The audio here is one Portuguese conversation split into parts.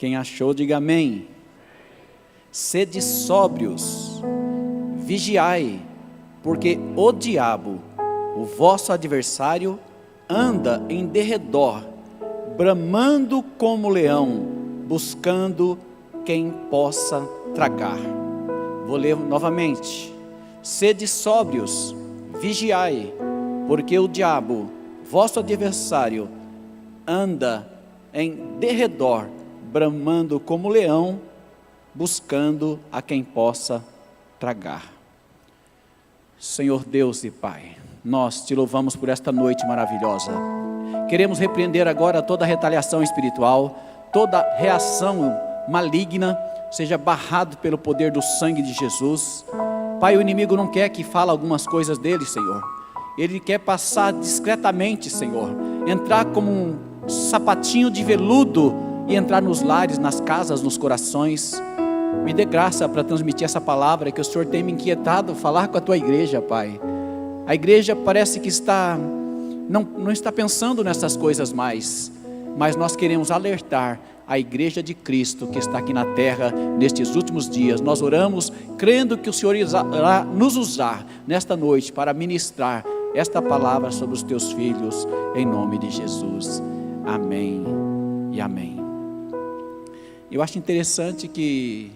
Quem achou, diga amém. Sede sóbrios, vigiai, porque o diabo, o vosso adversário, anda em derredor, bramando como leão, buscando quem possa tragar. Vou ler novamente. Sede sóbrios, vigiai, porque o diabo, vosso adversário, anda em derredor, bramando como leão, buscando a quem possa tragar. Senhor Deus e Pai, nós te louvamos por esta noite maravilhosa. Queremos repreender agora toda retaliação espiritual, toda reação maligna, seja barrado pelo poder do sangue de Jesus. Pai, o inimigo não quer que fale algumas coisas dele, Senhor. Ele quer passar discretamente, Senhor, entrar como um sapatinho de veludo e entrar nos lares, nas casas, nos corações. Me dê graça para transmitir essa palavra que o Senhor tem me inquietado, falar com a tua igreja, Pai. A igreja parece que não está pensando nessas coisas mais, mas nós queremos alertar a igreja de Cristo que está aqui na terra nestes últimos dias. Nós oramos crendo que o Senhor irá nos usar nesta noite para ministrar esta palavra sobre os teus filhos, em nome de Jesus. Amém e amém. Eu acho interessante que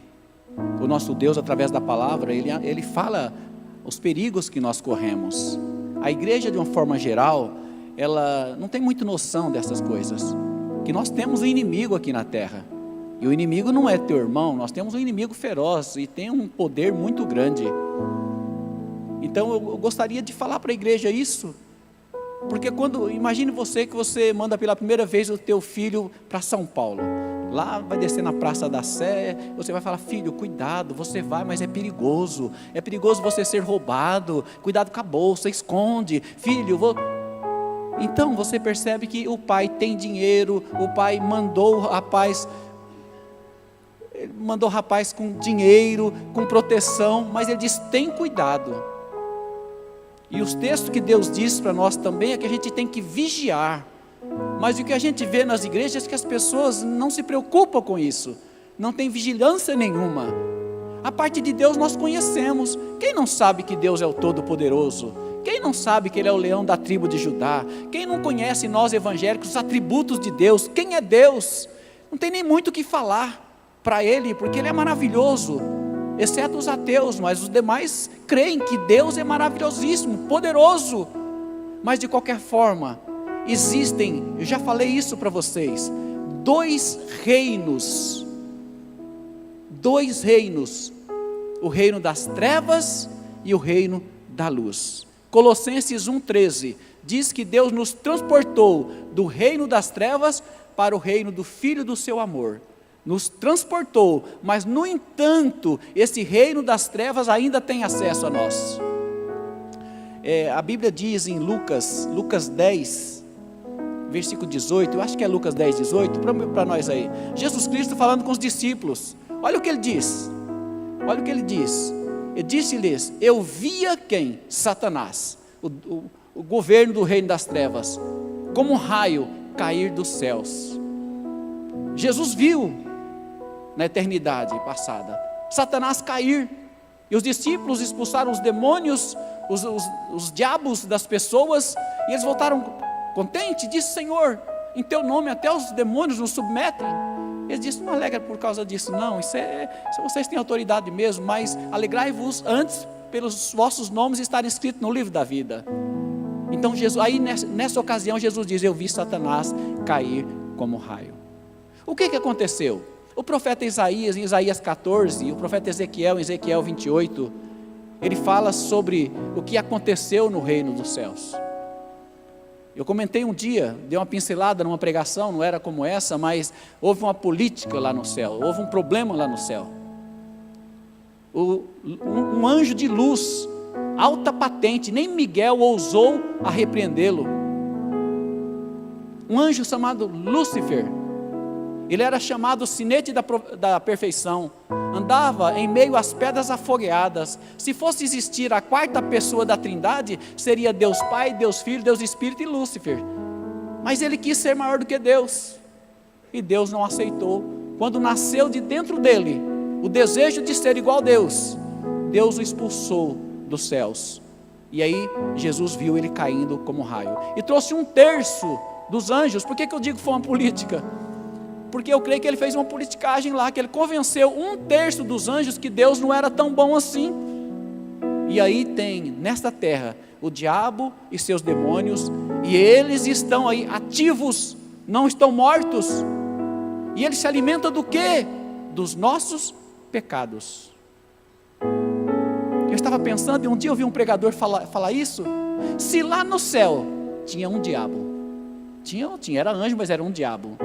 o nosso Deus, através da palavra, Ele fala os perigos que nós corremos. A igreja, de uma forma geral, ela não tem muita noção dessas coisas, que nós temos um inimigo aqui na terra, e o inimigo não é teu irmão, nós temos um inimigo feroz, e tem um poder muito grande. Então eu gostaria de falar para a igreja isso, porque imagine que você manda pela primeira vez o teu filho para São Paulo, lá vai descer na Praça da Sé, você vai falar: filho, cuidado, você vai, mas é perigoso você ser roubado, cuidado com a bolsa, esconde, filho, Então você percebe que o pai tem dinheiro, o pai mandou o rapaz com dinheiro, com proteção, mas ele diz: tem cuidado. E os textos que Deus diz para nós também é que a gente tem que vigiar. Mas o que a gente vê nas igrejas é que as pessoas não se preocupam com isso, não tem vigilância nenhuma. A parte de Deus nós conhecemos. Quem não sabe que Deus é o Todo-Poderoso? Quem não sabe que Ele é o leão da tribo de Judá? Quem não conhece, nós evangélicos, os atributos de Deus? Quem é Deus? Não tem nem muito o que falar para Ele, porque Ele é maravilhoso, exceto os ateus, mas os demais creem que Deus é maravilhosíssimo, poderoso. Mas de qualquer forma, existem, eu já falei isso para vocês, dois reinos, o reino das trevas e o reino da luz. Colossenses 1,13 diz que Deus nos transportou do reino das trevas para o reino do Filho do seu amor. Nos transportou, mas no entanto, esse reino das trevas ainda tem acesso a nós. A Bíblia diz em Lucas 10, versículo 18, eu acho que é Lucas 10, 18, para nós aí, Jesus Cristo falando com os discípulos, olha o que ele diz, ele disse-lhes: eu via quem? Satanás, o governo do reino das trevas, como um raio cair dos céus. Jesus viu na eternidade passada Satanás cair, e os discípulos expulsaram os demônios, os diabos das pessoas, e eles voltaram contentes, disse: Senhor, em teu nome até os demônios nos submetem. Eles disseram: não alegra por causa disso, não, isso vocês têm autoridade mesmo, mas alegrai-vos antes pelos vossos nomes estarem escritos no livro da vida. Então Jesus, aí nessa ocasião Jesus diz: eu vi Satanás cair como raio. O que aconteceu? O profeta Isaías, em Isaías 14, e o profeta Ezequiel, em Ezequiel 28, ele fala sobre o que aconteceu no reino dos céus. Eu comentei um dia, dei uma pincelada numa pregação, não era como essa, mas houve uma política lá no céu, houve um problema lá no céu. Um anjo de luz, alta patente, nem Miguel ousou a repreendê-lo. Um anjo chamado Lúcifer, ele era chamado sinete da perfeição, andava em meio às pedras afogueadas. Se fosse existir a quarta pessoa da trindade, seria Deus Pai, Deus Filho, Deus Espírito e Lúcifer. Mas ele quis ser maior do que Deus, e Deus não aceitou, quando nasceu de dentro dele o desejo de ser igual a Deus, Deus o expulsou dos céus. E aí Jesus viu ele caindo como raio, e trouxe 1/3 dos anjos. Por que eu digo que foi uma política? Porque eu creio que ele fez uma politicagem lá, que ele convenceu 1/3 dos anjos que Deus não era tão bom assim. E aí tem nesta terra o diabo e seus demônios, e eles estão aí ativos, não estão mortos. E eles se alimentam do quê? Dos nossos pecados. Eu estava pensando, e um dia eu vi um pregador falar isso. Se lá no céu tinha um diabo, era anjo, mas era um diabo.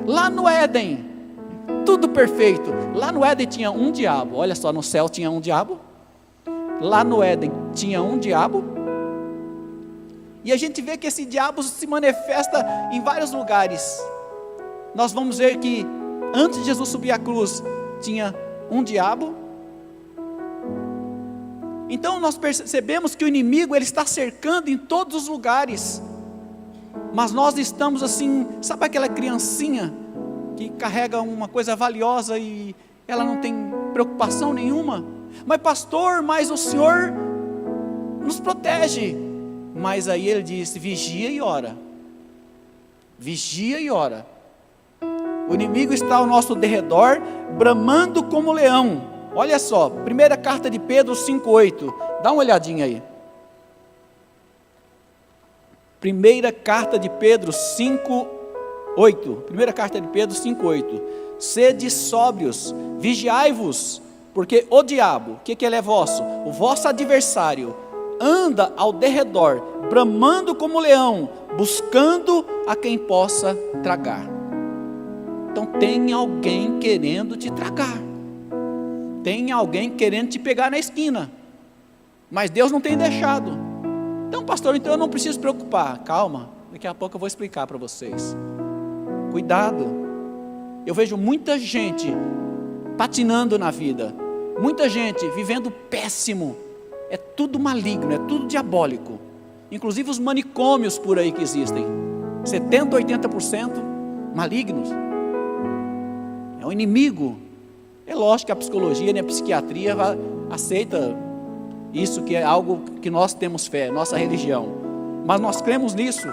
Lá no Éden, tudo perfeito. Lá no Éden tinha um diabo. Olha só, no céu tinha um diabo. Lá no Éden tinha um diabo. E a gente vê que esse diabo se manifesta em vários lugares. Nós vamos ver que antes de Jesus subir à cruz, tinha um diabo. Então nós percebemos que o inimigo, ele está cercando em todos os lugares. Mas nós estamos assim, sabe aquela criancinha que carrega uma coisa valiosa e ela não tem preocupação nenhuma? Mas pastor, mas o Senhor nos protege. Mas aí ele disse: vigia e ora. Vigia e ora. O inimigo está ao nosso derredor, bramando como leão. Olha só, primeira carta de Pedro 5:8. Dá uma olhadinha aí. Primeira carta de Pedro 5:8. Primeira carta de Pedro 5:8. Sede sóbrios, vigiai-vos, porque o diabo, o que ele é vosso? O vosso adversário, anda ao derredor, bramando como leão, buscando a quem possa tragar. Então tem alguém querendo te tragar. Tem alguém querendo te pegar na esquina. Mas Deus não tem deixado. Então, pastor, então eu não preciso preocupar. Calma, daqui a pouco eu vou explicar para vocês. Cuidado. Eu vejo muita gente patinando na vida. Muita gente vivendo péssimo. É tudo maligno, é tudo diabólico. Inclusive os manicômios por aí que existem. 70%, 80% malignos. É um inimigo. É lógico que a psicologia, a psiquiatria aceita isso, que é algo que nós temos fé, nossa religião. Mas nós cremos nisso.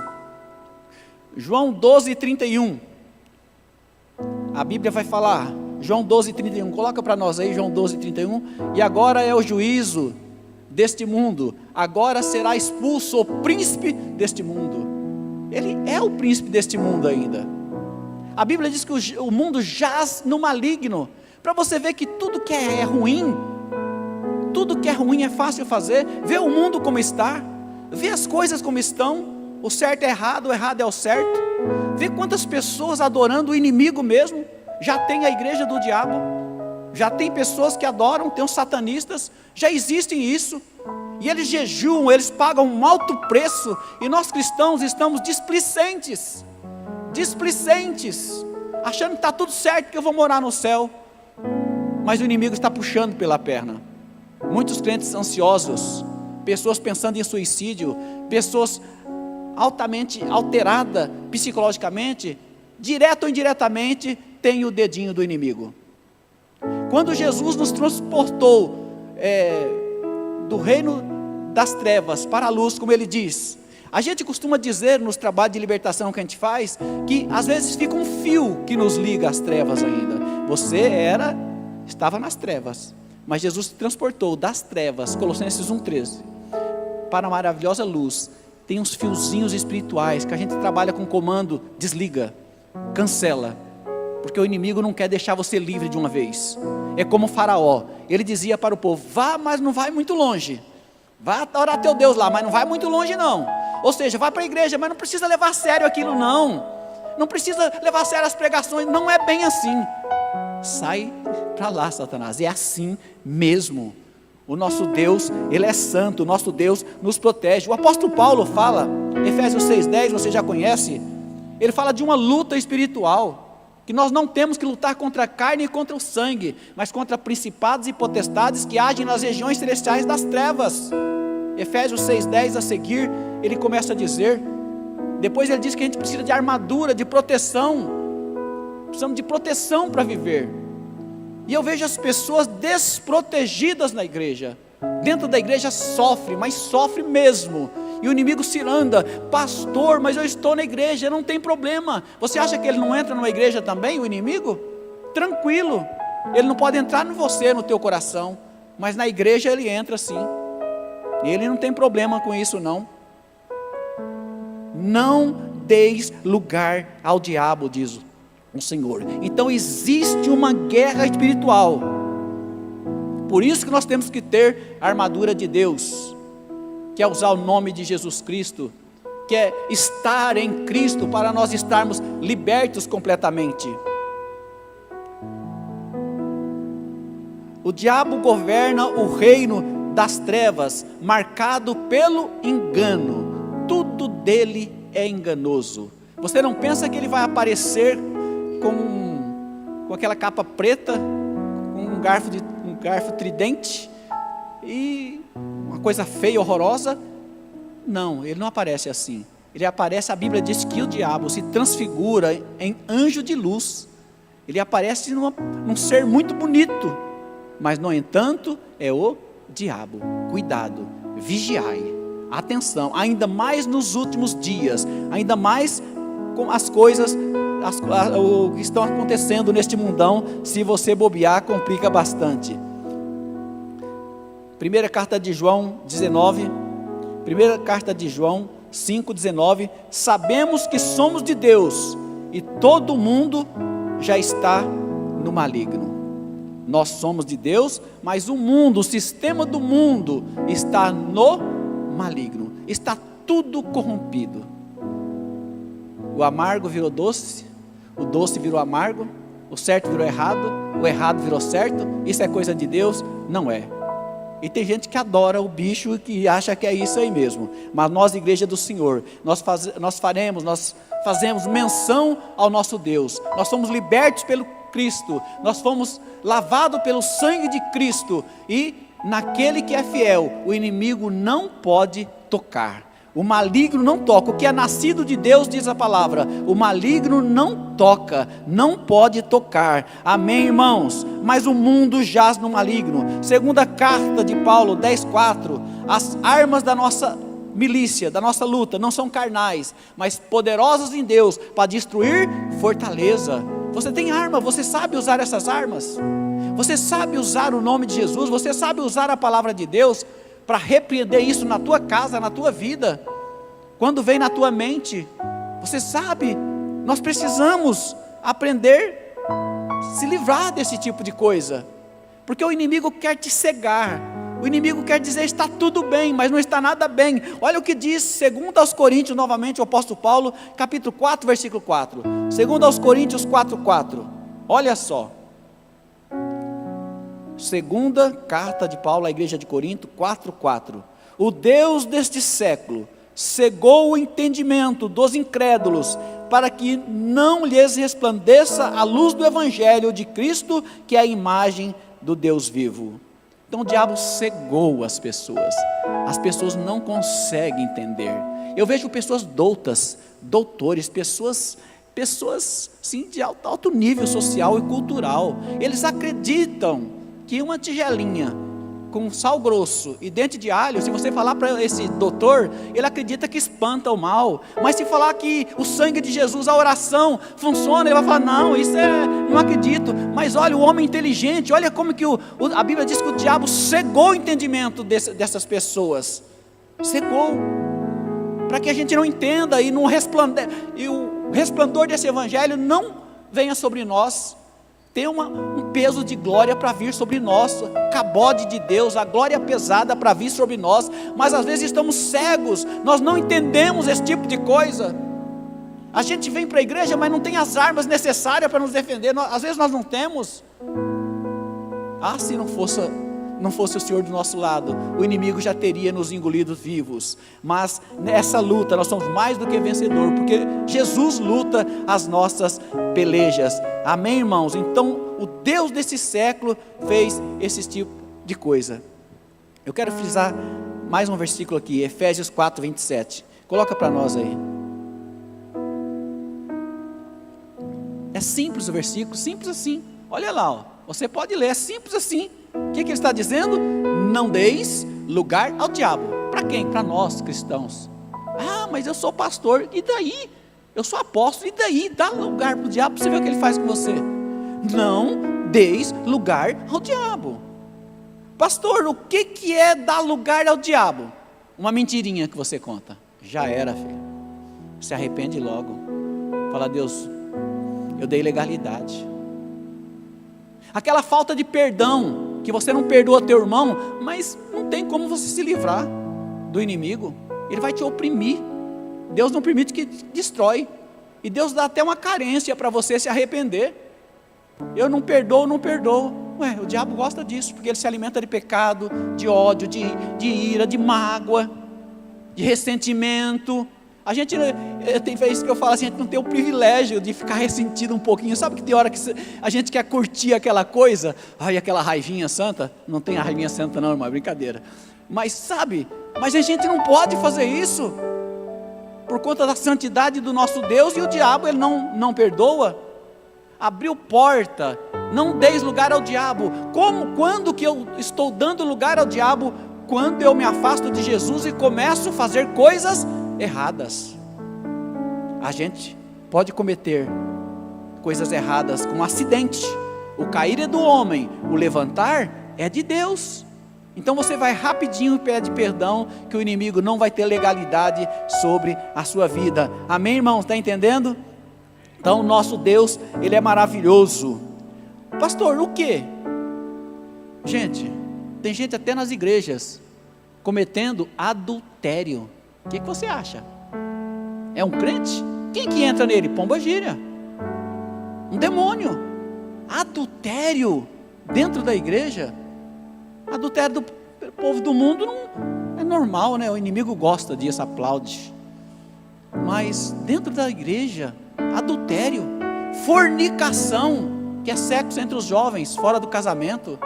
João 12:31. A Bíblia vai falar, João 12:31, coloca para nós aí, João 12:31. E agora é o juízo deste mundo, agora será expulso o príncipe deste mundo. Ele é o príncipe deste mundo ainda. A Bíblia diz que o mundo jaz no maligno. Para você ver que tudo que é ruim, tudo que é ruim é fácil fazer. Vê o mundo como está, vê as coisas como estão, o certo é errado, o errado é o certo. Vê quantas pessoas adorando o inimigo mesmo. Já tem a igreja do diabo, já tem pessoas que adoram, tem os satanistas, já existem isso. E eles jejuam, eles pagam um alto preço, e nós cristãos estamos displicentes, achando que está tudo certo, que eu vou morar no céu. Mas o inimigo está puxando pela perna. Muitos crentes ansiosos, pessoas pensando em suicídio, pessoas altamente alteradas psicologicamente, direto ou indiretamente, tem o dedinho do inimigo. Quando Jesus nos transportou do reino das trevas para a luz, como ele diz, a gente costuma dizer nos trabalhos de libertação que a gente faz, que às vezes fica um fio que nos liga às trevas ainda. Você estava nas trevas, mas Jesus te transportou das trevas, Colossenses 1:13, para a maravilhosa luz. Tem uns fiozinhos espirituais que a gente trabalha com comando, desliga, cancela, porque o inimigo não quer deixar você livre de uma vez. É como Faraó, ele dizia para o povo: vá, mas não vai muito longe, vá orar teu Deus lá, mas não vai muito longe não. Ou seja, vá para a igreja, mas não precisa levar a sério aquilo não precisa levar a sério as pregações, não é bem assim. Sai para lá, Satanás, é assim mesmo. O nosso Deus, Ele é santo, o nosso Deus nos protege. O apóstolo Paulo fala, Efésios 6:10, você já conhece, ele fala de uma luta espiritual, que nós não temos que lutar contra a carne e contra o sangue, mas contra principados e potestades que agem nas regiões celestiais das trevas. Efésios 6:10 a seguir, ele começa a dizer, depois ele diz que a gente precisa de armadura, de proteção. precisamos de proteção para viver. E eu vejo as pessoas desprotegidas na igreja. Dentro da igreja sofre, mas sofre mesmo. E o inimigo se anda: pastor, mas eu estou na igreja, não tem problema. Você acha que ele não entra numa igreja também, o inimigo? Tranquilo, ele não pode entrar em você, no teu coração, mas na igreja ele entra sim. Ele não tem problema com isso não. Não deis lugar ao diabo, diz o Senhor. Então existe uma guerra espiritual. Por isso que nós temos que ter a armadura de Deus, que é usar o nome de Jesus Cristo, que é estar em Cristo, para nós estarmos libertos completamente. O diabo governa o reino das trevas, marcado pelo engano. Tudo dele é enganoso. Você não pensa que ele vai aparecer com aquela capa preta, com um garfo tridente e uma coisa feia, horrorosa? Não, ele não aparece assim. Ele aparece, a Bíblia diz que o diabo se transfigura em anjo de luz. Ele aparece num ser muito bonito, mas no entanto é o diabo. Cuidado, vigiai, atenção, ainda mais nos últimos dias, ainda mais com as coisas, o que estão acontecendo neste mundão. Se você bobear, complica bastante. Primeira carta de João 19, primeira carta de João 5,19, sabemos que somos de Deus, e todo mundo já está no maligno. Nós somos de Deus, mas o mundo, o sistema do mundo está no maligno, está tudo corrompido. O amargo virou doce, o doce virou amargo, o certo virou errado, o errado virou certo. Isso é coisa de Deus? Não é. E tem gente que adora o bicho e que acha que é isso aí mesmo. Mas nós, igreja do Senhor, nós fazemos menção ao nosso Deus. Nós somos libertos pelo Cristo, nós fomos lavados pelo sangue de Cristo, e naquele que é fiel, o inimigo não pode tocar. O maligno não toca. O que é nascido de Deus, diz a palavra, o maligno não toca, não pode tocar. Amém, irmãos? Mas o mundo jaz no maligno. Segunda carta de Paulo 10,4, as armas da nossa milícia, da nossa luta, não são carnais, mas poderosas em Deus, para destruir fortaleza. Você tem arma, você sabe usar essas armas? Você sabe usar o nome de Jesus? Você sabe usar a palavra de Deus para repreender isso na tua casa, na tua vida? Quando vem na tua mente, você sabe, nós precisamos aprender a se livrar desse tipo de coisa, porque o inimigo quer te cegar, o inimigo quer dizer está tudo bem, mas não está nada bem. Olha o que diz 2 aos Coríntios, novamente o apóstolo Paulo, capítulo 4, versículo 4, 2 aos Coríntios 4,4, olha só, segunda carta de Paulo à igreja de Corinto 4,4, o Deus deste século cegou o entendimento dos incrédulos, para que não lhes resplandeça a luz do evangelho de Cristo, que é a imagem do Deus vivo. Então o diabo cegou as pessoas não conseguem entender. Eu vejo pessoas doutas, doutores, pessoas sim, de alto nível social e cultural, eles acreditam que uma tigelinha com sal grosso e dente de alho, se você falar para esse doutor, ele acredita que espanta o mal. Mas se falar que o sangue de Jesus, a oração funciona, ele vai falar, não, não acredito. Mas olha, o homem inteligente, olha como que a Bíblia diz que o diabo cegou o entendimento dessas pessoas, cegou, para que a gente não entenda e o resplandor desse evangelho não venha sobre nós. Tem um peso de glória para vir sobre nós, cabode de Deus, a glória pesada para vir sobre nós, mas às vezes estamos cegos, nós não entendemos esse tipo de coisa. A gente vem para a igreja, mas não tem as armas necessárias para nos defender, às vezes nós não temos. Se não fosse o Senhor do nosso lado, o inimigo já teria nos engolido vivos. Mas nessa luta nós somos mais do que vencedor, porque Jesus luta as nossas pelejas. Amém, irmãos? Então o Deus desse século fez esse tipo de coisa. Eu quero frisar mais um versículo aqui, Efésios 4, 27. Coloca para nós aí. É simples o versículo, simples assim. Olha lá, ó. Você pode ler, é simples assim. O que ele está dizendo? Não deis lugar ao diabo. Para quem? Para nós cristãos. Ah, mas eu sou pastor, e daí? Eu sou apóstolo, e daí? Dá lugar para o diabo, para você ver o que ele faz com você. Não deis lugar ao diabo. Pastor, o que é dar lugar ao diabo? Uma mentirinha que você conta. Já era, filho. Se arrepende logo. Fala, Deus, eu dei legalidade. Aquela falta de perdão, que você não perdoa teu irmão, mas não tem como você se livrar do inimigo. Ele vai te oprimir. Deus não permite que destrói. E Deus dá até uma carência para você se arrepender. Eu não perdoo, não perdoo. Ué, o diabo gosta disso, porque ele se alimenta de pecado, de ódio, de ira, de mágoa, de ressentimento. A gente, tem vezes que eu falo assim, a gente não tem o privilégio de ficar ressentido um pouquinho. Sabe que tem hora que a gente quer curtir aquela coisa? Ai, aquela raivinha santa. Não tem a raivinha santa não, irmão, é brincadeira. Mas sabe, mas a gente não pode fazer isso, por conta da santidade do nosso Deus. E o diabo, ele não perdoa. Abriu porta, não deis lugar ao diabo. Quando que eu estou dando lugar ao diabo? Quando eu me afasto de Jesus e começo a fazer coisas erradas. A gente pode cometer coisas erradas com um acidente. O cair é do homem, o levantar é de Deus. Então você vai rapidinho e pede perdão, que o inimigo não vai ter legalidade sobre a sua vida. Amém, irmão? Está entendendo? Então, nosso Deus, Ele é maravilhoso. Pastor, o que? Gente, tem gente até nas igrejas cometendo adultério. O que você acha? É um crente? Quem que entra nele? Pombagira. Um demônio. Adultério dentro da igreja. Adultério do povo do mundo não é normal, né? O inimigo gosta disso, aplaude. Mas dentro da igreja, adultério, fornicação, que é sexo entre os jovens, fora do casamento.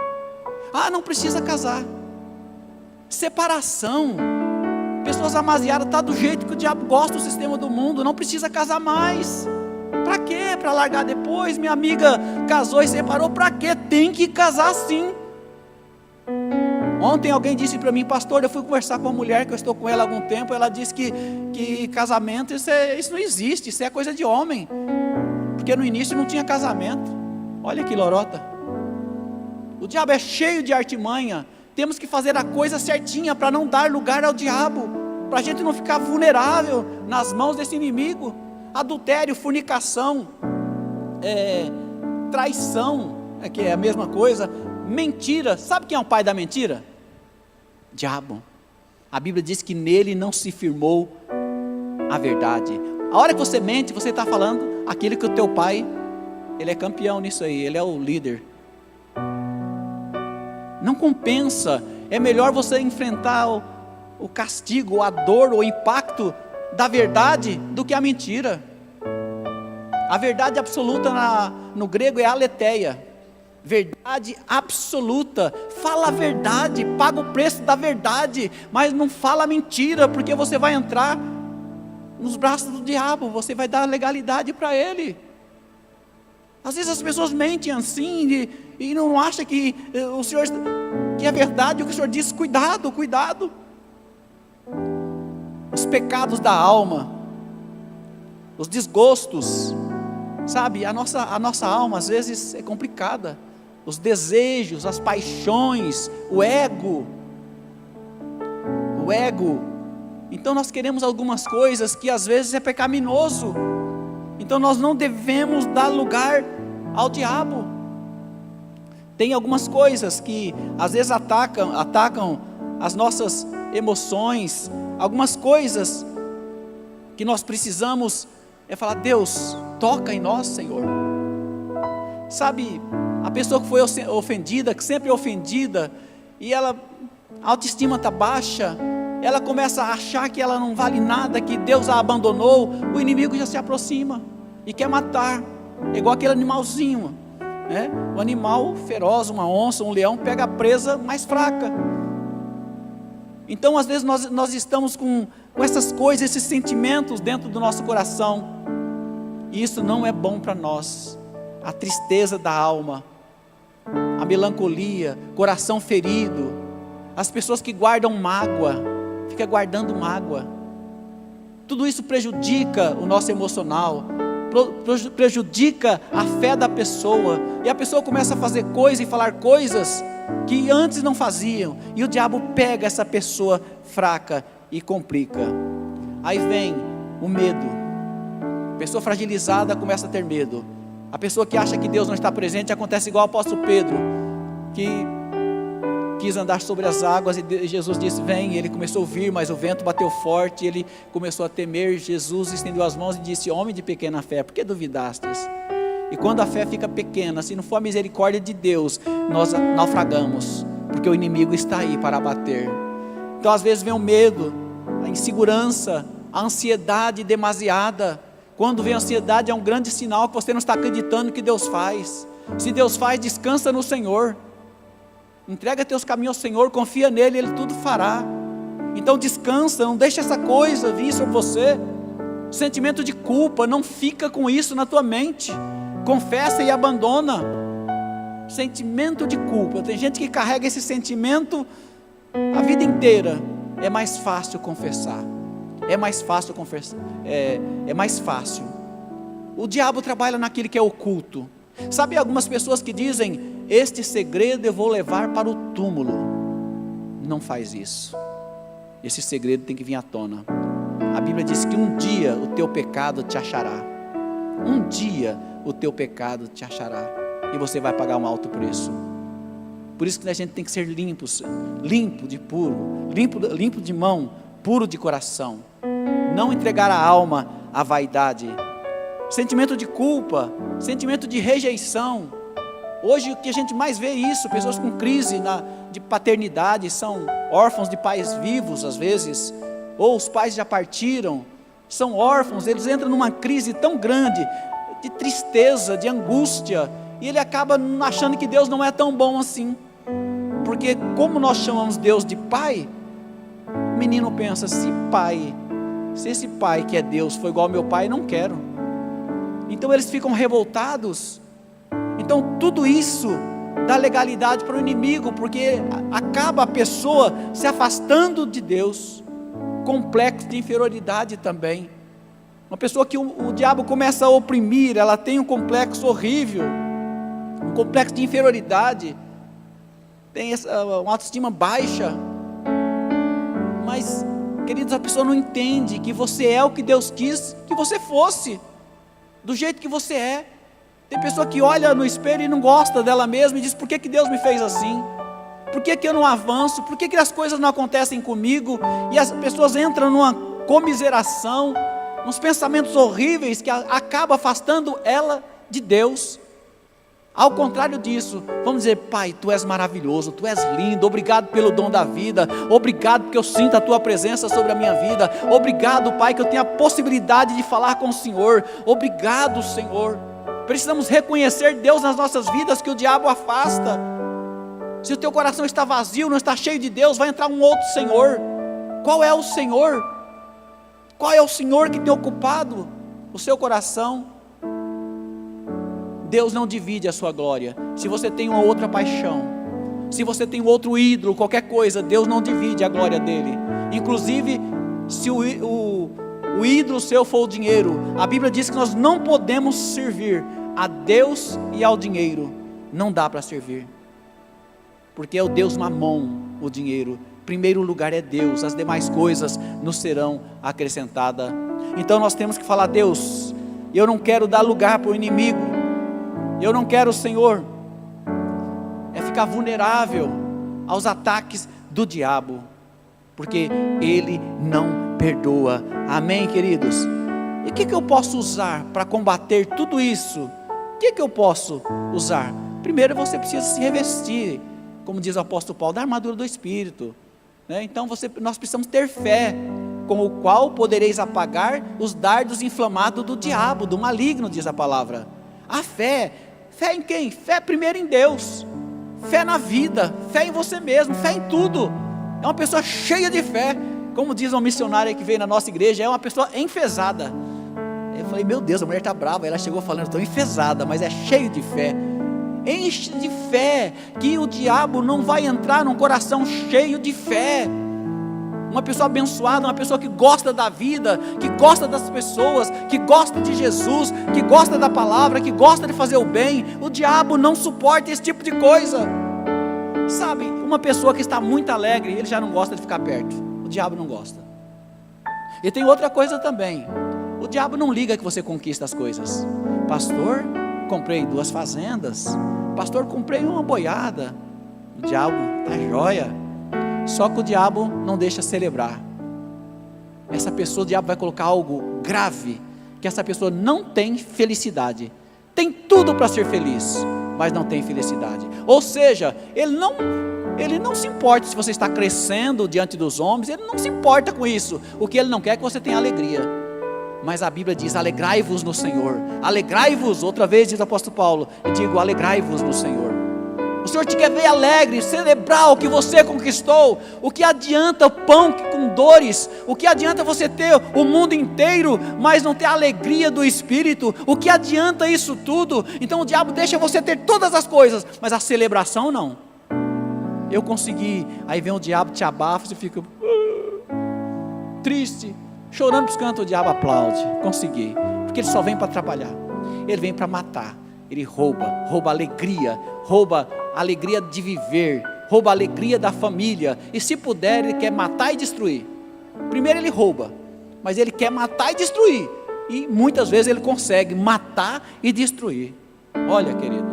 Ah, não precisa casar. Separação, pessoas amaziadas, está do jeito que o diabo gosta do sistema do mundo, não precisa casar mais. Para quê? Para largar depois? Minha amiga casou e separou, para quê? Tem que casar sim. Ontem alguém disse para mim, pastor, eu fui conversar com uma mulher que eu estou com ela há algum tempo, ela disse que casamento, isso não existe, isso é coisa de homem, porque no início não tinha casamento. Olha que lorota. O diabo é cheio de artimanha. Temos que fazer a coisa certinha para não dar lugar ao diabo, para a gente não ficar vulnerável nas mãos desse inimigo. Adultério, fornicação, traição, que é a mesma coisa. Mentira, sabe quem é o pai da mentira? Diabo. A Bíblia diz que nele não se firmou a verdade. A hora que você mente, você está falando aquilo que o teu pai, ele é campeão nisso aí, ele é o líder. Não compensa, é melhor você enfrentar o castigo, a dor, o impacto da verdade do que a mentira. A verdade absoluta no grego é aletheia. Verdade absoluta, fala a verdade, paga o preço da verdade, mas não fala mentira, porque você vai entrar nos braços do diabo, você vai dar legalidade para ele. Às vezes as pessoas mentem assim e não acham que o Senhor, que é verdade o que o Senhor diz. Cuidado, cuidado. Os pecados da alma, os desgostos, sabe, a nossa alma às vezes é complicada. Os desejos, as paixões, o ego. Então nós queremos algumas coisas que às vezes é pecaminoso. Então nós não devemos dar lugar ao diabo. Tem algumas coisas que às vezes atacam as nossas emoções. Algumas coisas que nós precisamos falar, Deus, toca em nós, Senhor. Sabe, a pessoa que foi ofendida, que sempre é ofendida, e a autoestima está baixa, ela começa a achar que ela não vale nada, que Deus a abandonou, o inimigo já se aproxima e quer matar. É igual aquele animalzinho, né? Um animal feroz, uma onça, um leão, pega a presa mais fraca. Então às vezes nós estamos com essas coisas, esses sentimentos dentro do nosso coração, e isso não é bom para nós. a tristeza da alma, a melancolia, coração ferido, as pessoas que guardam mágoa, fica guardando mágoa, tudo isso prejudica o nosso emocional, prejudica a fé da pessoa, e a pessoa começa a fazer coisas e falar coisas que antes não faziam, e o diabo pega essa pessoa fraca e complica. Aí vem o medo, a pessoa fragilizada começa a ter medo, a pessoa que acha que Deus não está presente, acontece igual ao apóstolo Pedro, que quis andar sobre as águas, e Jesus disse, vem, e ele começou a vir, mas o vento bateu forte, e ele começou a temer. Jesus estendeu as mãos e disse, homem de pequena fé, por que duvidastes? E quando a fé fica pequena, se não for a misericórdia de Deus, nós naufragamos, porque o inimigo está aí para abater. Então às vezes vem o medo, a insegurança, a ansiedade demasiada. Quando vem a ansiedade é um grande sinal que você não está acreditando que Deus faz. Se Deus faz, descansa no Senhor, entrega teus caminhos ao Senhor, confia nele, Ele tudo fará. Então descansa, não deixa essa coisa vir sobre você. Sentimento de culpa, não fica com isso na tua mente, confessa e abandona. Sentimento de culpa, tem gente que carrega esse sentimento a vida inteira. É mais fácil confessar, é mais fácil confessar, é mais fácil. O diabo trabalha naquilo que é oculto. Sabe algumas pessoas que dizem, este segredo eu vou levar para o túmulo? Não faz isso, esse segredo tem que vir à tona. A Bíblia diz que um dia o teu pecado te achará, um dia o teu pecado te achará, e você vai pagar um alto preço. Por isso que a gente tem que ser limpo de puro, limpo de mão, puro de coração, não entregar a alma à vaidade, sentimento de culpa, sentimento de rejeição. Hoje o que a gente mais vê é isso, pessoas com crise de paternidade, são órfãos de pais vivos às vezes, ou os pais já partiram, são órfãos, eles entram numa crise tão grande, de tristeza, de angústia, e ele acaba achando que Deus não é tão bom assim, porque como nós chamamos Deus de pai, o menino pensa, se esse pai que é Deus foi igual ao meu pai, não quero. Então eles ficam revoltados. Então tudo isso dá legalidade para o inimigo, porque acaba a pessoa se afastando de Deus. Complexo de inferioridade também, uma pessoa que o diabo começa a oprimir, ela tem um complexo horrível, um complexo de inferioridade, tem uma autoestima baixa. Mas queridos, a pessoa não entende que você é o que Deus quis que você fosse, do jeito que você é. Tem pessoa que olha no espelho e não gosta dela mesma e diz, por que Deus me fez assim? Por que eu não avanço? Por que as coisas não acontecem comigo? E as pessoas entram numa comiseração, uns pensamentos horríveis que acabam afastando ela de Deus. Ao contrário disso, vamos dizer, Pai, Tu és maravilhoso, Tu és lindo, obrigado pelo dom da vida, obrigado porque eu sinto a Tua presença sobre a minha vida, obrigado, Pai, que eu tenho a possibilidade de falar com o Senhor, obrigado, Senhor. Precisamos reconhecer Deus nas nossas vidas, que o diabo afasta. Se o teu coração está vazio, não está cheio de Deus, vai entrar um outro Senhor. Qual é o Senhor? Qual é o Senhor que tem ocupado o seu coração? Deus não divide a sua glória. Se você tem uma outra paixão, se você tem outro ídolo, qualquer coisa, Deus não divide a glória dele. Inclusive, se o ídolo seu for o dinheiro, a Bíblia diz que nós não podemos servir a Deus e ao dinheiro. Não dá para servir, porque é o Deus mamon, o dinheiro. Primeiro lugar é Deus, as demais coisas nos serão acrescentadas. Então nós temos que falar, Deus, eu não quero dar lugar para o inimigo, eu não quero, Senhor, ficar vulnerável aos ataques do diabo, porque ele não perdoa. Amém, queridos? E o que eu posso usar para combater tudo isso? O que eu posso usar? Primeiro você precisa se revestir, como diz o apóstolo Paulo, da armadura do Espírito, né? Então nós precisamos ter fé, com o qual podereis apagar os dardos inflamados do diabo, do maligno, diz a palavra. A fé em quem? Fé primeiro em Deus, fé na vida, fé em você mesmo, fé em tudo. É uma pessoa cheia de fé, como diz uma missionária que veio na nossa igreja, é uma pessoa enfesada. falei, meu Deus, a mulher está brava. Ela chegou falando, estou enfesada, mas é cheio de fé. Enche de fé, que o diabo não vai entrar num coração cheio de fé. Uma pessoa abençoada, uma pessoa que gosta da vida, que gosta das pessoas, que gosta de Jesus, que gosta da palavra, que gosta de fazer o bem. O diabo não suporta esse tipo de coisa. Sabe, uma pessoa que está muito alegre, ele já não gosta de ficar perto. O diabo não gosta. E tem outra coisa também. O diabo não liga que você conquista as coisas. Pastor, comprei 2 fazendas. Pastor, comprei uma boiada. O diabo tá joia. Só que o diabo não deixa celebrar. Essa pessoa, o diabo vai colocar algo grave, que essa pessoa não tem felicidade. Tem tudo para ser feliz, mas não tem felicidade. Ou seja, ele não se importa se você está crescendo diante dos homens. Ele não se importa com isso. O que ele não quer é que você tenha alegria. Mas a Bíblia diz, alegrai-vos no Senhor. Alegrai-vos, outra vez diz o apóstolo Paulo, eu digo, alegrai-vos no Senhor. O Senhor te quer ver alegre, celebrar o que você conquistou. O que adianta o pão com dores? O que adianta você ter o mundo inteiro, mas não ter a alegria do Espírito? O que adianta isso tudo? Então o diabo deixa você ter todas as coisas, mas a celebração não. Eu consegui, aí vem o diabo, te abafa, você fica triste, chorando para os cantos, o diabo aplaude. Consegui, porque ele só vem para trabalhar, ele vem para matar, ele rouba a alegria de viver, rouba a alegria da família, e se puder ele quer matar e destruir. Primeiro ele rouba, mas ele quer matar e destruir, e muitas vezes ele consegue matar e destruir. Olha, querido,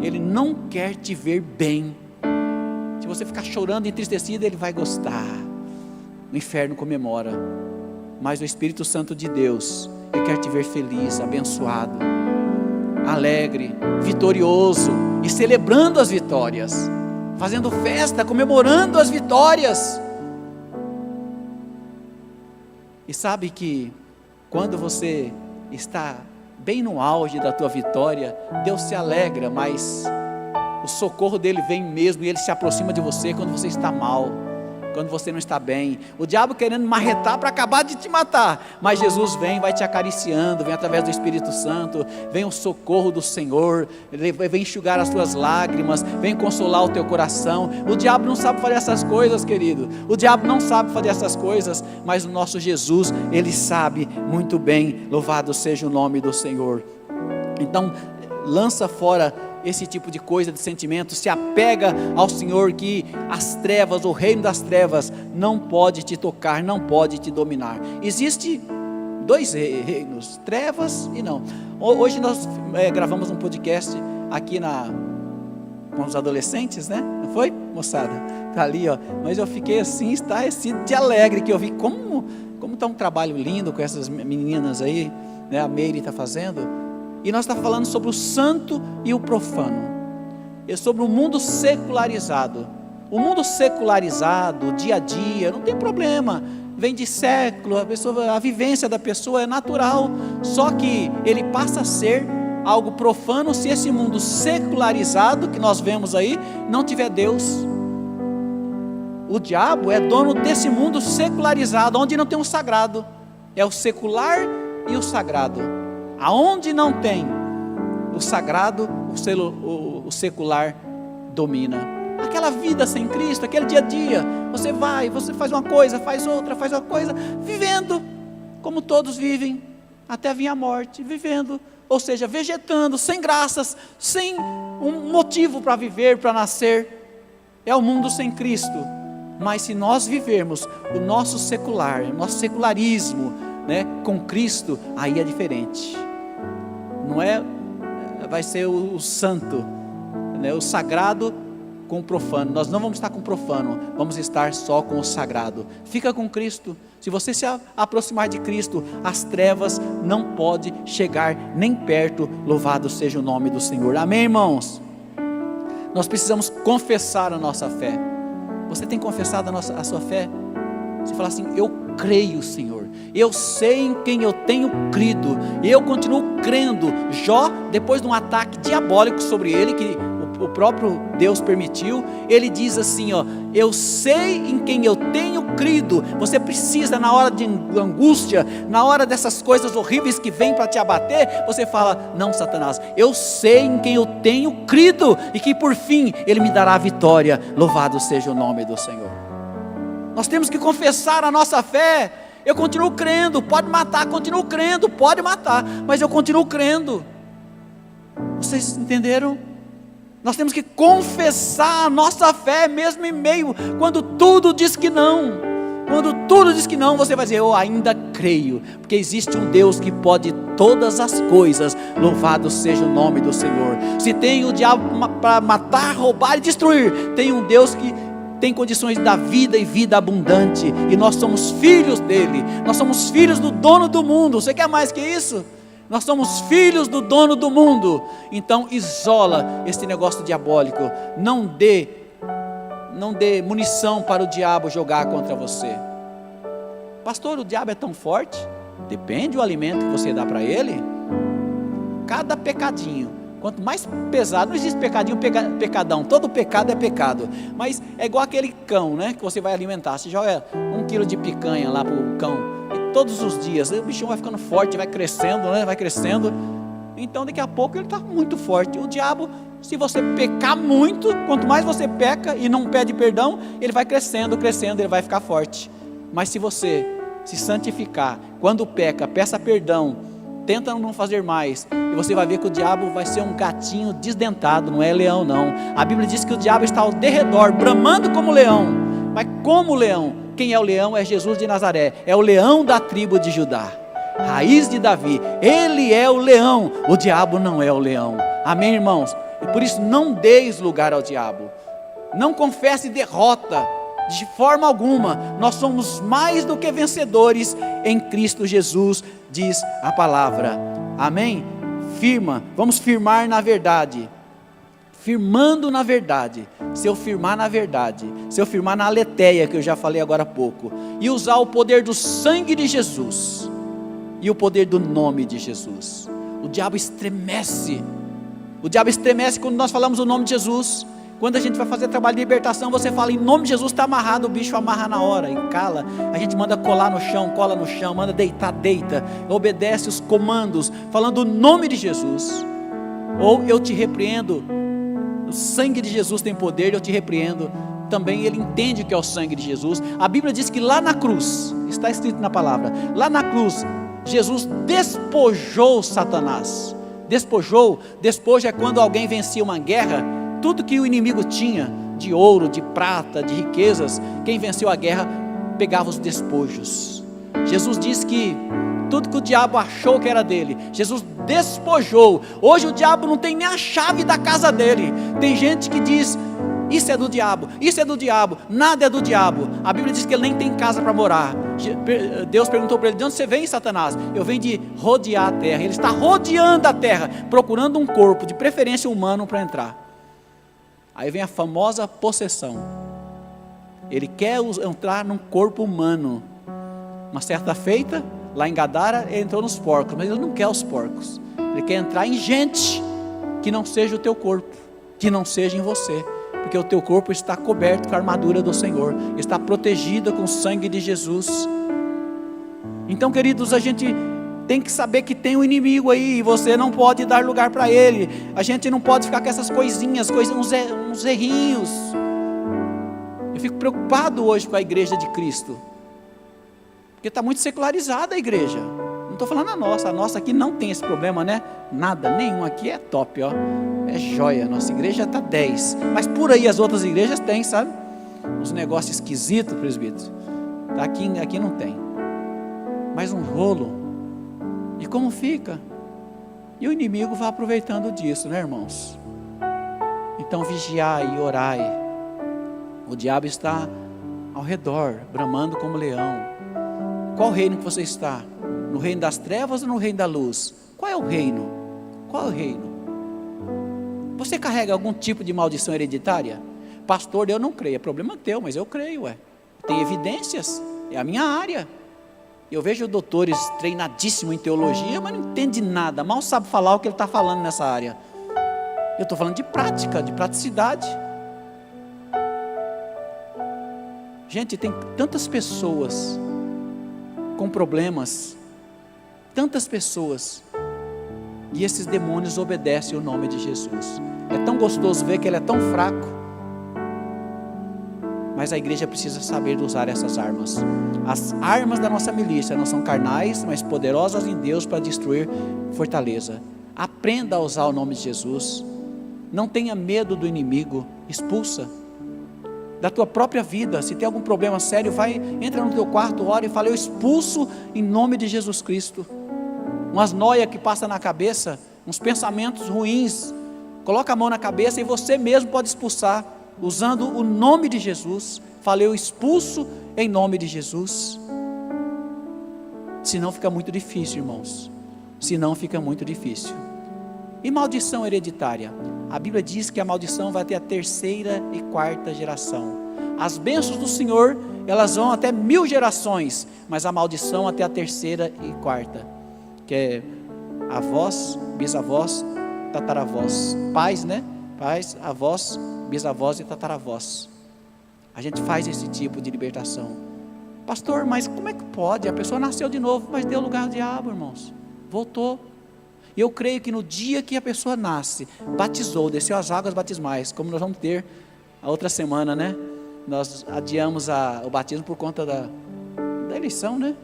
ele não quer te ver bem. Se você ficar chorando e entristecido, ele vai gostar. O inferno comemora, mas o Espírito Santo de Deus, ele quer te ver feliz, abençoado, alegre, vitorioso, e celebrando as vitórias, fazendo festa, comemorando as vitórias. E sabe que quando você está bem no auge da tua vitória, Deus se alegra, mas o socorro dele vem mesmo, e ele se aproxima de você quando você está mal, quando você não está bem. O diabo querendo marretar para acabar de te matar, mas Jesus vem, vai te acariciando, vem através do Espírito Santo, vem o socorro do Senhor, vem enxugar as tuas lágrimas, vem consolar o teu coração. O diabo não sabe fazer essas coisas, querido, o diabo não sabe fazer essas coisas, mas o nosso Jesus, ele sabe muito bem. Louvado seja o nome do Senhor. Então lança fora esse tipo de coisa, de sentimento, se apega ao Senhor, que as trevas, o reino das trevas não pode te tocar, não pode te dominar. Existe 2 reinos, trevas e não. Hoje nós gravamos um podcast aqui com os adolescentes, né? Não foi, moçada? Tá ali, ó. Mas eu fiquei assim, estarrecido de alegre, que eu vi como está um trabalho lindo com essas meninas aí, né? A Meire está fazendo. E nós estamos falando sobre o santo e o profano, e sobre o mundo secularizado. O mundo secularizado, o dia a dia, não tem problema, vem de século, a vivência da pessoa é natural, só que ele passa a ser algo profano se esse mundo secularizado que nós vemos aí não tiver Deus. O diabo é dono desse mundo secularizado, onde não tem um sagrado, é o secular e o sagrado. Aonde não tem o sagrado, o secular domina. Aquela vida sem Cristo, aquele dia a dia, você faz uma coisa, faz outra coisa, vivendo como todos vivem, até vir a morte, vivendo, ou seja, vegetando, sem graças, sem um motivo para viver, para nascer. É o mundo sem Cristo. Mas se nós vivermos o nosso secular, o nosso secularismo, né, com Cristo, aí é diferente. Não é, vai ser o santo, né, o sagrado com o profano. Nós não vamos estar com o profano, vamos estar só com o sagrado. Fica com Cristo. Se você se aproximar de Cristo, as trevas não podem chegar nem perto. Louvado seja o nome do Senhor. Amém, irmãos? Nós precisamos confessar a nossa fé. Você tem confessado a sua fé? Você fala assim: eu creio, Senhor, eu sei em quem eu tenho crido, e eu continuo crendo. Jó, depois de um ataque diabólico sobre ele, que o próprio Deus permitiu. Ele diz assim, ó: eu sei em quem eu tenho crido. Você precisa, na hora de angústia, na hora dessas coisas horríveis que vêm para te abater, você fala: não, Satanás, eu sei em quem eu tenho crido, e que por fim Ele me dará a vitória. Louvado seja o nome do Senhor. Nós temos que confessar a nossa fé. Eu continuo crendo, pode matar, continuo crendo, pode matar, mas eu continuo crendo. Vocês entenderam? Nós temos que confessar a nossa fé, mesmo em meio, quando tudo diz que não. Quando tudo diz que não, você vai dizer: eu ainda creio, porque existe um Deus que pode todas as coisas. Louvado seja o nome do Senhor. Se tem o diabo para matar, roubar e destruir, tem um Deus que tem condições de dar vida e vida abundante, e nós somos filhos dele. Nós somos filhos do dono do mundo. Você quer mais que isso? Nós somos filhos do dono do mundo. Então isola esse negócio diabólico. Não dê munição para o diabo jogar contra você. Pastor, o diabo é tão forte? Depende do alimento que você dá para ele. Cada pecadinho, quanto mais pesado, não existe pecadinho, pecadão, todo pecado é pecado, mas é igual aquele cão, né, que você vai alimentar. Você joga 1 quilo de picanha lá para o cão, e todos os dias, o bichão vai ficando forte, vai crescendo, né, vai crescendo, então daqui a pouco ele está muito forte. O diabo, se você pecar muito, quanto mais você peca e não pede perdão, ele vai crescendo, ele vai ficar forte. Mas se você se santificar, quando peca, peça perdão, tenta não fazer mais, e você vai ver que o diabo vai ser um gatinho desdentado, não é leão não. A Bíblia diz que o diabo está ao derredor, bramando como leão. Mas como leão? Quem é o leão? É Jesus de Nazaré, é o leão da tribo de Judá, raiz de Davi. Ele é o leão, o diabo não é o leão. Amém, irmãos? E por isso não deis lugar ao diabo, não confesse derrota de forma alguma. Nós somos mais do que vencedores em Cristo Jesus, diz a palavra. Amém? Firma, vamos firmar na verdade. Firmando na verdade. Se eu firmar na verdade, se eu firmar na aletheia, que eu já falei agora há pouco, e usar o poder do sangue de Jesus e o poder do nome de Jesus, o diabo estremece. O diabo estremece quando nós falamos o nome de Jesus. Quando a gente vai fazer trabalho de libertação, você fala: em nome de Jesus, está amarrado, o bicho amarra na hora, encala. A gente manda colar no chão, cola no chão, manda deitar, deita, obedece os comandos, falando o nome de Jesus. Ou eu te repreendo, o sangue de Jesus tem poder, eu te repreendo. Também ele entende o que é o sangue de Jesus. A Bíblia diz que lá na cruz, está escrito na palavra, lá na cruz, Jesus despojou Satanás. Despojo é quando alguém vencia uma guerra. Tudo que o inimigo tinha, de ouro, de prata, de riquezas, quem venceu a guerra, pegava os despojos. Jesus diz que tudo que o diabo achou que era dele, Jesus despojou. Hoje o diabo não tem nem a chave da casa dele. Tem gente que diz: isso é do diabo, isso é do diabo. Nada é do diabo. A Bíblia diz que ele nem tem casa para morar. Deus perguntou para ele: de onde você vem, Satanás? Eu venho de rodear a terra. Ele está rodeando a terra, procurando um corpo, de preferência humano, para entrar. Aí vem a famosa possessão. Ele quer entrar num corpo humano. Uma certa feita, lá em Gadara, ele entrou nos porcos, mas ele não quer os porcos. Ele quer entrar em gente que não seja o teu corpo, que não seja em você, porque o teu corpo está coberto com a armadura do Senhor, está protegido com o sangue de Jesus. Então, queridos, a gente tem que saber que tem um inimigo aí, e você não pode dar lugar para ele. A gente não pode ficar com essas coisinhas, uns errinhos. Eu fico preocupado hoje com a igreja de Cristo, porque está muito secularizada a igreja. Não estou falando a nossa aqui não tem esse problema, né? Nada, nenhum aqui é top, ó. É joia, nossa igreja está 10. Mas por aí as outras igrejas têm, sabe? Uns negócios esquisitos, presbítero. Aqui não tem. Mas um rolo. E como fica? E o inimigo vai aproveitando disso, né, irmãos? Então vigiai e orai. O diabo está ao redor, bramando como leão. Qual reino que você está? No reino das trevas ou no reino da luz? Qual é o reino? Qual é o reino? Você carrega algum tipo de maldição hereditária? Pastor, eu não creio. É problema teu, mas eu creio, tem evidências, é a minha área. Eu vejo doutores treinadíssimos em teologia, mas não entende nada, mal sabe falar o que ele está falando nessa área. Eu estou falando de prática, de praticidade. Gente, tem tantas pessoas com problemas, tantas pessoas, e esses demônios obedecem o nome de Jesus. É tão gostoso ver que ele é tão fraco, mas a igreja precisa saber usar essas armas. As armas da nossa milícia não são carnais, mas poderosas em Deus para destruir fortaleza. Aprenda a usar o nome de Jesus. Não tenha medo do inimigo. Expulsa da tua própria vida. Se tem algum problema sério, entra no teu quarto, ora e fala: eu expulso em nome de Jesus Cristo. Umas noias que passam na cabeça, uns pensamentos ruins, coloca a mão na cabeça e você mesmo pode expulsar, usando o nome de Jesus. Fala: eu expulso em nome de Jesus. Senão fica muito difícil, irmãos. Senão fica muito difícil. E maldição hereditária? A Bíblia diz que a maldição vai até a 3ª e 4ª geração. As bênçãos do Senhor, elas vão até 1000 gerações, mas a maldição até a 3ª e 4ª, que é avós, bisavós, tataravós, pais, né? Pais, avós, bisavós e tataravós. A gente faz esse tipo de libertação. Pastor, mas como é que pode? A pessoa nasceu de novo, mas deu lugar ao diabo, irmãos. Voltou. E eu creio que no dia que a pessoa nasce, batizou, desceu as águas batismais, como nós vamos ter a outra semana, né? Nós adiamos o batismo por conta da eleição, né?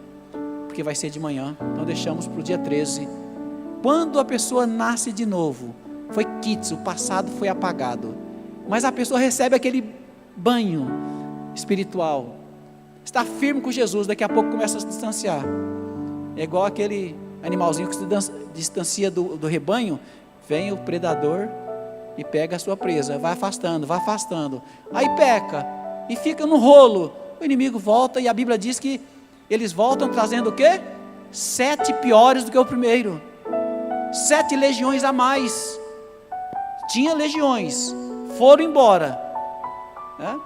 Porque vai ser de manhã, então deixamos para o dia 13. Quando a pessoa nasce de novo, foi quites, o passado foi apagado, mas a pessoa recebe aquele banho espiritual, está firme com Jesus, daqui a pouco começa a se distanciar. É igual aquele animalzinho que se distancia do rebanho, vem o predador e pega a sua presa, vai afastando, aí peca, e fica no rolo, o inimigo volta, e a Bíblia diz que eles voltam trazendo o quê? 7 piores do que o primeiro, 7 legiões a mais. Tinha legiões, foram embora, né?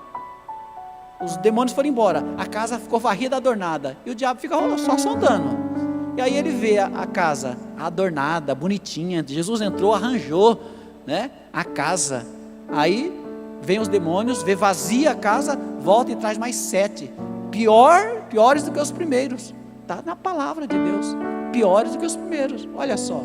Os demônios foram embora, a casa ficou varrida, adornada, e o diabo fica só sondando. E aí ele vê a casa adornada, bonitinha, Jesus entrou, arranjou, né, a casa. Aí vem os demônios, vê vazia a casa, volta e traz mais 7, piores do que os primeiros. Está na palavra de Deus, piores do que os primeiros, olha só.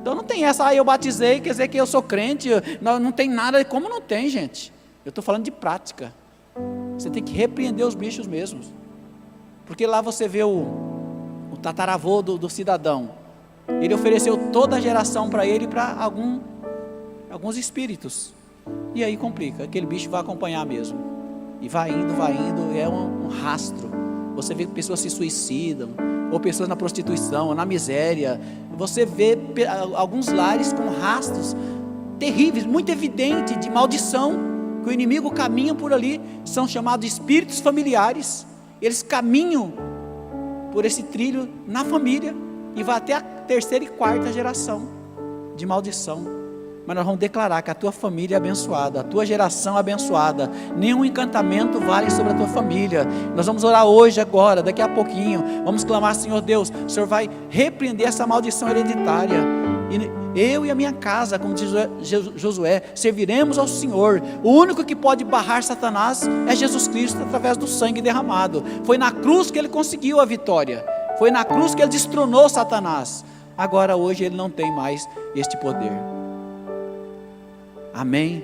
Então não tem essa, eu batizei, quer dizer que eu sou crente, não tem nada, como não tem, gente? Eu estou falando de prática. Você tem que repreender os bichos mesmos, porque lá você vê o tataravô do cidadão, ele ofereceu toda a geração para ele, para alguns espíritos, e aí complica, aquele bicho vai acompanhar mesmo, e vai indo, é um rastro. Você vê que pessoas se suicidam, ou pessoas na prostituição, ou na miséria. Você vê alguns lares com rastros terríveis, muito evidente, de maldição, que o inimigo caminha por ali, são chamados espíritos familiares. Eles caminham por esse trilho na família, e vai até a 3ª e 4ª geração de maldição. Mas nós vamos declarar que a tua família é abençoada, a tua geração é abençoada, nenhum encantamento vale sobre a tua família. Nós vamos orar hoje, agora, daqui a pouquinho, vamos clamar: Senhor Deus, o Senhor vai repreender essa maldição hereditária, e eu e a minha casa, como diz Josué, serviremos ao Senhor. O único que pode barrar Satanás é Jesus Cristo, através do sangue derramado. Foi na cruz que ele conseguiu a vitória, foi na cruz que ele destronou Satanás. Agora hoje ele não tem mais este poder. Amém?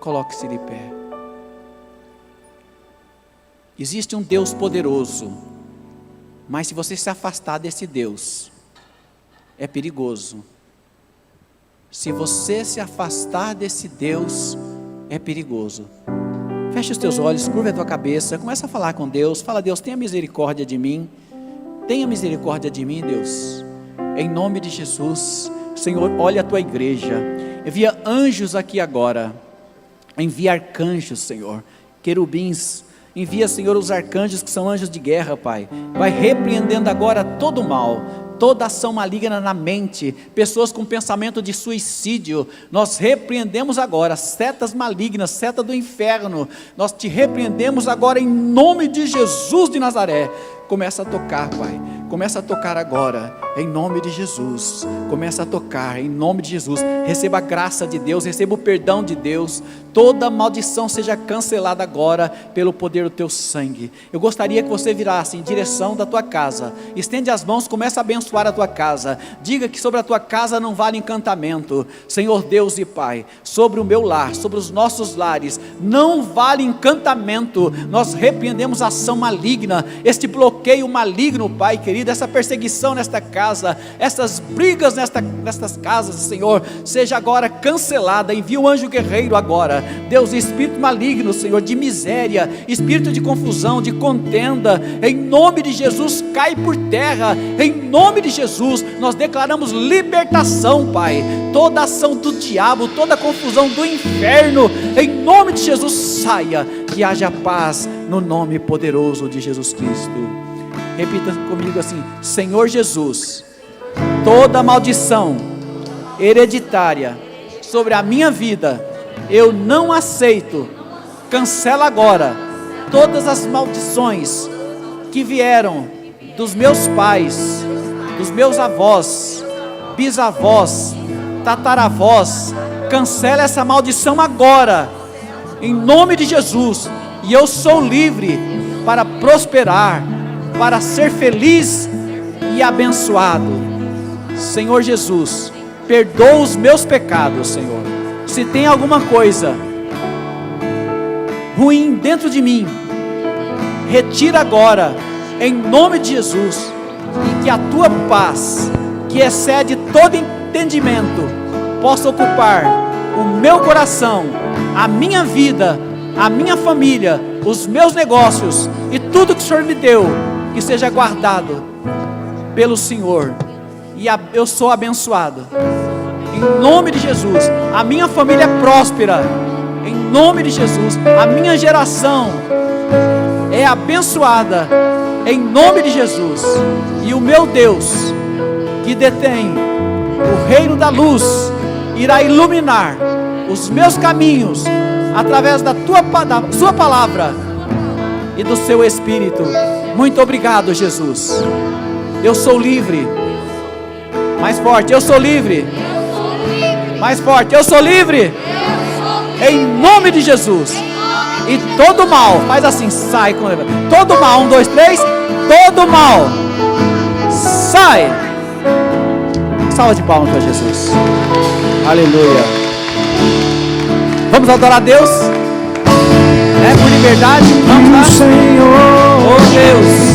Coloque-se de pé. Existe um Deus poderoso, mas se você se afastar desse Deus, é perigoso. Se você se afastar desse Deus, é perigoso. Feche os teus olhos, curva a tua cabeça, começa a falar com Deus. Fala: Deus, tenha misericórdia de mim, tenha misericórdia de mim, Deus, em nome de Jesus. Senhor, olha a tua igreja, envia anjos aqui agora, envia arcanjos, Senhor, querubins, envia, Senhor, os arcanjos que são anjos de guerra, Pai. Vai repreendendo agora todo o mal, toda ação maligna na mente, pessoas com pensamento de suicídio, nós repreendemos agora, setas malignas, seta do inferno, nós te repreendemos agora em nome de Jesus de Nazaré. Começa a tocar, Pai, começa a tocar agora. Em nome de Jesus, começa a tocar, em nome de Jesus, receba a graça de Deus, receba o perdão de Deus, toda maldição seja cancelada agora, pelo poder do teu sangue. Eu gostaria que você virasse em direção da tua casa, estende as mãos, começa a abençoar a tua casa, diga que sobre a tua casa não vale encantamento, Senhor Deus e Pai, sobre o meu lar, sobre os nossos lares, não vale encantamento, nós repreendemos a ação maligna, este bloqueio maligno, Pai querido, essa perseguição nesta casa, essas brigas nestas casas, Senhor, seja agora cancelada. Envia o anjo guerreiro agora, Deus, espírito maligno, Senhor, de miséria, espírito de confusão, de contenda, em nome de Jesus, cai por terra, em nome de Jesus, nós declaramos libertação, Pai, toda ação do diabo, toda confusão do inferno, em nome de Jesus, saia, que haja paz, no nome poderoso de Jesus Cristo. Repita comigo assim: Senhor Jesus, toda maldição hereditária sobre a minha vida, eu não aceito, cancela agora, todas as maldições que vieram dos meus pais, dos meus avós, bisavós, tataravós, cancela essa maldição agora, em nome de Jesus, e eu sou livre para prosperar, para ser feliz e abençoado. Senhor Jesus, perdoa os meus pecados, Senhor. Se tem alguma coisa ruim dentro de mim, retira agora, em nome de Jesus, e que a tua paz, que excede todo entendimento, possa ocupar o meu coração, a minha vida, a minha família, os meus negócios e tudo que o Senhor me deu, que seja guardado pelo Senhor, e eu sou abençoado, em nome de Jesus. A minha família é próspera, em nome de Jesus. A minha geração é abençoada, em nome de Jesus. E o meu Deus, que detém o reino da luz, irá iluminar os meus caminhos, através da sua palavra e do seu Espírito. Muito obrigado, Jesus. Eu sou livre. Mais forte, eu sou livre. Mais forte, eu sou livre. Em nome de Jesus. E todo mal, faz assim, sai com ele. Todo mal, 1, 2, 3. Todo mal, sai. Salva de palmas para Jesus. Aleluia. Vamos adorar a Deus, por liberdade. Vamos lá, Senhor. Oh Deus.